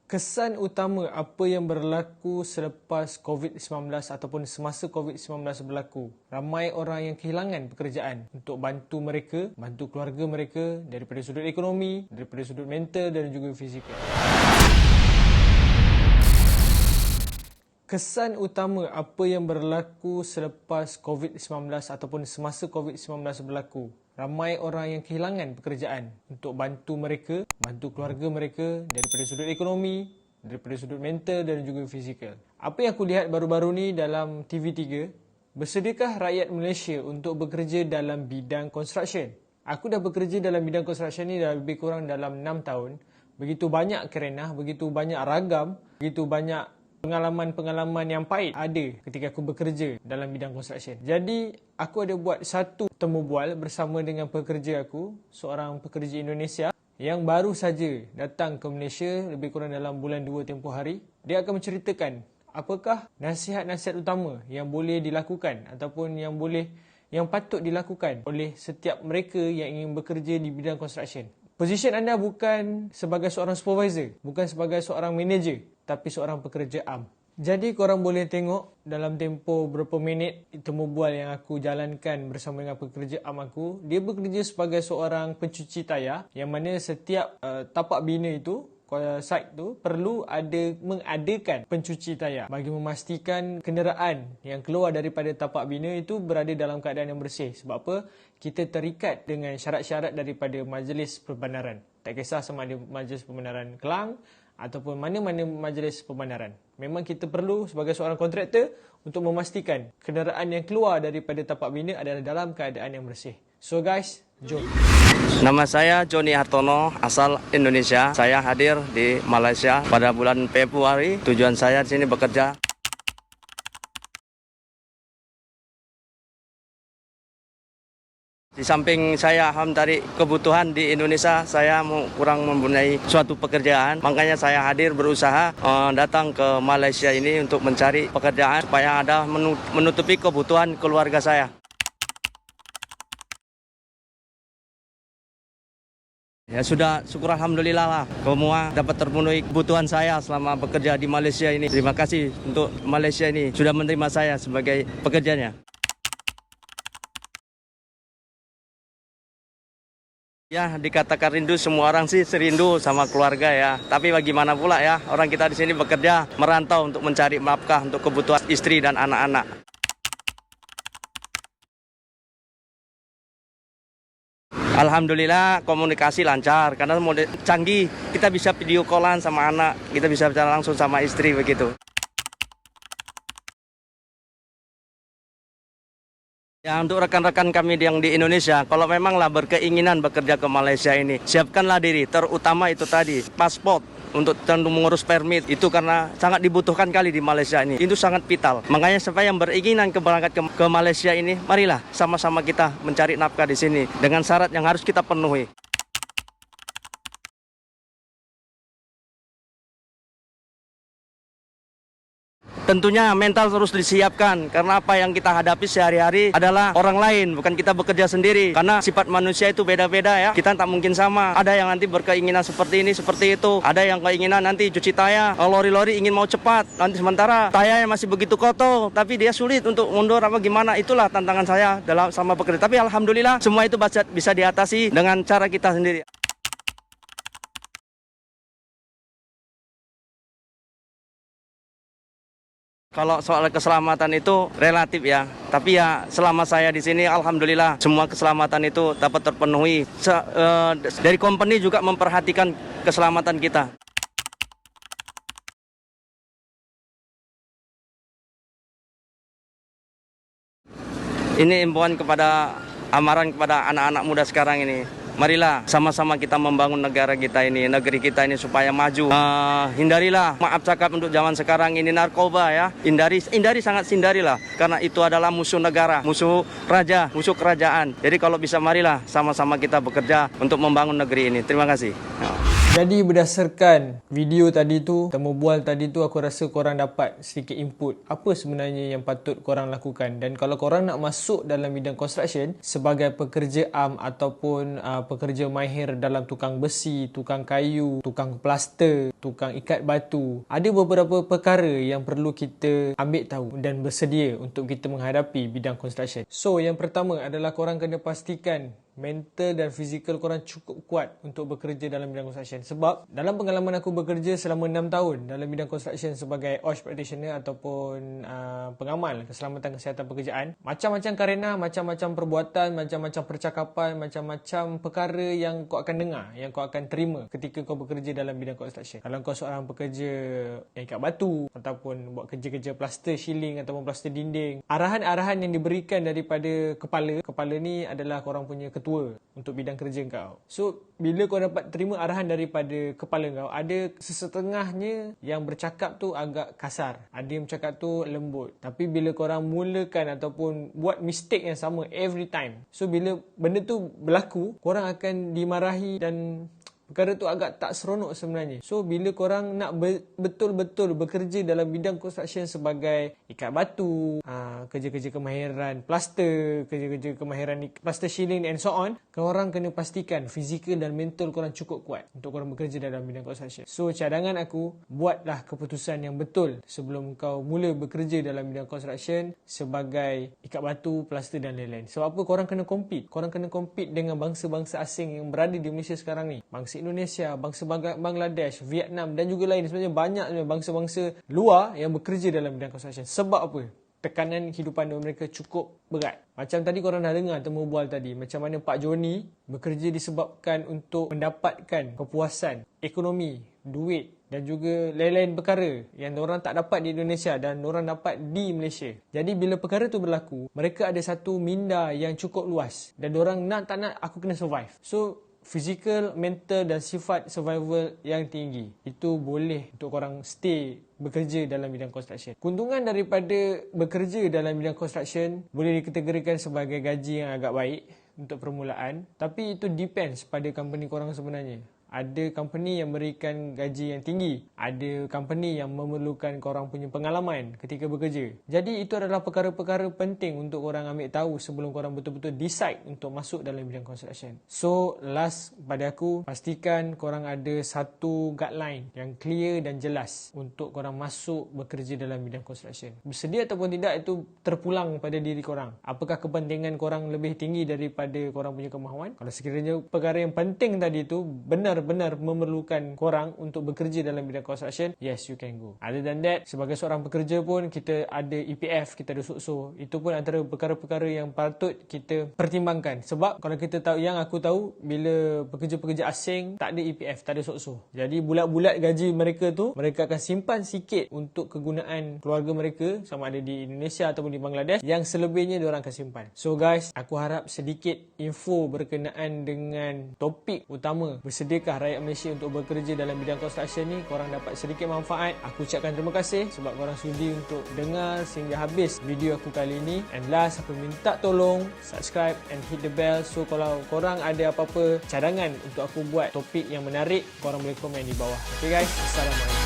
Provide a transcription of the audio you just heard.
Kesan utama apa yang berlaku selepas COVID-19 ataupun semasa COVID-19 berlaku. Ramai orang yang kehilangan pekerjaan untuk bantu mereka, bantu keluarga mereka daripada sudut ekonomi, daripada sudut mental dan juga fizikal. Kesan utama apa yang berlaku selepas COVID-19 ataupun semasa COVID-19 berlaku. Ramai orang yang kehilangan pekerjaan untuk bantu mereka, bantu keluarga mereka daripada sudut ekonomi, daripada sudut mental dan juga fizikal. Apa yang aku lihat baru-baru ni dalam TV3, bersediakah rakyat Malaysia untuk bekerja dalam bidang construction? Aku dah bekerja dalam bidang construction ni dah lebih kurang dalam 6 tahun. Begitu banyak kerenah, begitu banyak ragam, begitu banyak pengalaman-pengalaman yang pahit ada ketika aku bekerja dalam bidang construction. Jadi, aku ada buat satu temu bual bersama dengan pekerja aku, seorang pekerja Indonesia yang baru saja datang ke Malaysia lebih kurang dalam bulan 2 tempoh hari. Dia akan menceritakan apakah nasihat-nasihat utama yang boleh dilakukan ataupun yang patut dilakukan oleh setiap mereka yang ingin bekerja di bidang construction. Posisi anda bukan sebagai seorang supervisor, bukan sebagai seorang manager, tapi seorang pekerja am. Jadi korang boleh tengok dalam tempoh berapa minit temu bual yang aku jalankan bersama dengan pekerja am aku. Dia bekerja sebagai seorang pencuci tayar yang mana setiap tapak bina itu, site tu perlu mengadakan pencuci tayar bagi memastikan kenderaan yang keluar daripada tapak bina itu berada dalam keadaan yang bersih. Sebab apa? Kita terikat dengan syarat-syarat daripada Majlis Perbandaran. Tak kisah sama ada Majlis Perbandaran Kelang ataupun mana-mana majlis perbandaran. Memang kita perlu sebagai seorang kontraktor untuk memastikan kenderaan yang keluar daripada tapak bina adalah dalam keadaan yang bersih. So guys, jom. Nama saya Joni Hartono, asal Indonesia. Saya hadir di Malaysia pada bulan Februari. Tujuan saya di sini bekerja. Di samping saya dari kebutuhan di Indonesia, saya kurang mempunyai suatu pekerjaan. Makanya saya hadir berusaha datang ke Malaysia ini untuk mencari pekerjaan supaya ada menutupi kebutuhan keluarga saya. Ya sudah, syukur alhamdulillah lah. Semua dapat terpenuhi kebutuhan saya selama bekerja di Malaysia ini. Terima kasih untuk Malaysia ini sudah menerima saya sebagai pekerjanya. Ya, dikatakan rindu, semua orang sih serindu sama keluarga ya. Tapi bagaimana pula ya, orang kita di sini bekerja, merantau untuk mencari nafkah untuk kebutuhan istri dan anak-anak. Alhamdulillah komunikasi lancar karena canggih, kita bisa video callan sama anak, kita bisa bicara langsung sama istri begitu. Ya, untuk rekan-rekan kami yang di Indonesia, kalau memanglah berkeinginan bekerja ke Malaysia ini, siapkanlah diri, terutama itu tadi, paspor untuk mengurus permit, itu karena sangat dibutuhkan kali di Malaysia ini, itu sangat vital. Makanya supaya yang beringinan berangkat ke Malaysia ini, marilah sama-sama kita mencari nafkah di sini, dengan syarat yang harus kita penuhi. Tentunya mental terus disiapkan, karena apa yang kita hadapi sehari-hari adalah orang lain, bukan kita bekerja sendiri. Karena sifat manusia itu beda-beda ya, kita tak mungkin sama. Ada yang nanti berkeinginan seperti ini, seperti itu. Ada yang keinginan nanti cuci tayar, lori-lori ingin mau cepat. Nanti sementara tayarnya masih begitu kotor, tapi dia sulit untuk mundur apa gimana. Itulah tantangan saya dalam sama bekerja. Tapi alhamdulillah semua itu bisa diatasi dengan cara kita sendiri. Kalau soal keselamatan itu relatif ya, tapi ya selama saya di sini alhamdulillah semua keselamatan itu dapat terpenuhi. Dari company juga memperhatikan keselamatan kita. Ini imbauan amaran kepada anak-anak muda sekarang ini. Marilah sama-sama kita membangun negara kita ini, negeri kita ini supaya maju. Hindarilah, maaf cakap untuk zaman sekarang ini, narkoba ya. Sangat hindarilah. Karena itu adalah musuh negara, musuh raja, musuh kerajaan. Jadi kalau bisa marilah sama-sama kita bekerja untuk membangun negeri ini. Terima kasih. Jadi berdasarkan video tadi tu, temu bual tadi tu, aku rasa korang dapat sedikit input apa sebenarnya yang patut korang lakukan. Dan kalau korang nak masuk dalam bidang construction sebagai pekerja am ataupun pekerja mahir dalam tukang besi, tukang kayu, tukang plaster, tukang ikat batu, ada beberapa perkara yang perlu kita ambil tahu dan bersedia untuk kita menghadapi bidang construction. So yang pertama adalah korang kena pastikan mental dan fizikal korang cukup kuat untuk bekerja dalam bidang construction. Sebab dalam pengalaman aku bekerja selama 6 tahun dalam bidang construction sebagai OSH practitioner ataupun pengamal keselamatan kesihatan pekerjaan, macam-macam karena, macam-macam perbuatan, macam-macam percakapan, macam-macam perkara yang kau akan dengar, yang kau akan terima ketika kau bekerja dalam bidang construction. Kalau kau seorang pekerja yang ikat batu ataupun buat kerja-kerja plaster ceiling ataupun plaster dinding, arahan-arahan yang diberikan daripada kepala ni adalah korang punya ketua untuk bidang kerja kau. So, bila kau dapat terima arahan daripada kepala kau, ada sesetengahnya yang bercakap tu agak kasar, ada yang bercakap tu lembut. Tapi bila korang mulakan ataupun buat mistake yang sama every time, so bila benda tu berlaku, korang akan dimarahi dan perkara tu agak tak seronok sebenarnya. So, bila korang nak betul-betul bekerja dalam bidang construction sebagai ikat batu, kerja-kerja kemahiran plaster, kerja-kerja kemahiran plaster ceiling and so on, korang kena pastikan fizikal dan mental korang cukup kuat untuk korang bekerja dalam bidang construction. So, cadangan aku, buatlah keputusan yang betul sebelum kau mula bekerja dalam bidang construction sebagai ikat batu, plaster dan lain-lain. Sebab apa? Korang kena compete. Korang kena compete dengan bangsa-bangsa asing yang berada di Malaysia sekarang ni. Bangsa Indonesia, bangsa Bangladesh, Vietnam dan juga lain. Sebenarnya banyak bangsa-bangsa luar yang bekerja dalam bidang construction. Sebab apa? Tekanan kehidupan mereka cukup berat. Macam tadi korang dah dengar temu bual tadi, macam mana Pak Joni bekerja disebabkan untuk mendapatkan kepuasan, ekonomi, duit dan juga lain-lain perkara yang orang tak dapat di Indonesia dan orang dapat di Malaysia. Jadi bila perkara tu berlaku, mereka ada satu minda yang cukup luas dan orang tak nak aku kena survive. So, physical, mental dan sifat survival yang tinggi, itu boleh untuk korang stay bekerja dalam bidang construction. Keuntungan daripada bekerja dalam bidang construction boleh dikategorikan sebagai gaji yang agak baik untuk permulaan, tapi itu depends pada company korang sebenarnya. Ada company yang berikan gaji yang tinggi, ada company yang memerlukan korang punya pengalaman ketika bekerja. Jadi itu adalah perkara-perkara penting untuk korang ambil tahu sebelum korang betul-betul decide untuk masuk dalam bidang construction. So, last pada aku, pastikan korang ada satu guideline yang clear dan jelas untuk korang masuk bekerja dalam bidang construction. Bersedia ataupun tidak itu terpulang pada diri korang. Apakah kepentingan korang lebih tinggi daripada korang punya kemahuan? Kalau sekiranya perkara yang penting tadi itu benar memerlukan korang untuk bekerja dalam bidang construction, yes, you can go. Other than that, sebagai seorang pekerja pun kita ada EPF, kita ada SOKSO. Itu pun antara perkara-perkara yang patut kita pertimbangkan. Sebab kalau kita tahu, yang aku tahu, bila pekerja-pekerja asing tak ada EPF, tak ada SOKSO. Jadi bulat-bulat gaji mereka tu, mereka akan simpan sikit untuk kegunaan keluarga mereka, sama ada di Indonesia ataupun di Bangladesh. Yang selebihnya diorang akan simpan. So guys, aku harap sedikit info berkenaan dengan topik utama, bersediakah rakyat Malaysia untuk bekerja dalam bidang construction ni, korang dapat sedikit manfaat. Aku ucapkan terima kasih sebab korang sudi untuk dengar sehingga habis video aku kali ini. And last, aku minta tolong subscribe and hit the bell. So kalau korang ada apa-apa cadangan untuk aku buat topik yang menarik, korang boleh komen di bawah. Okay guys, Assalamualaikum.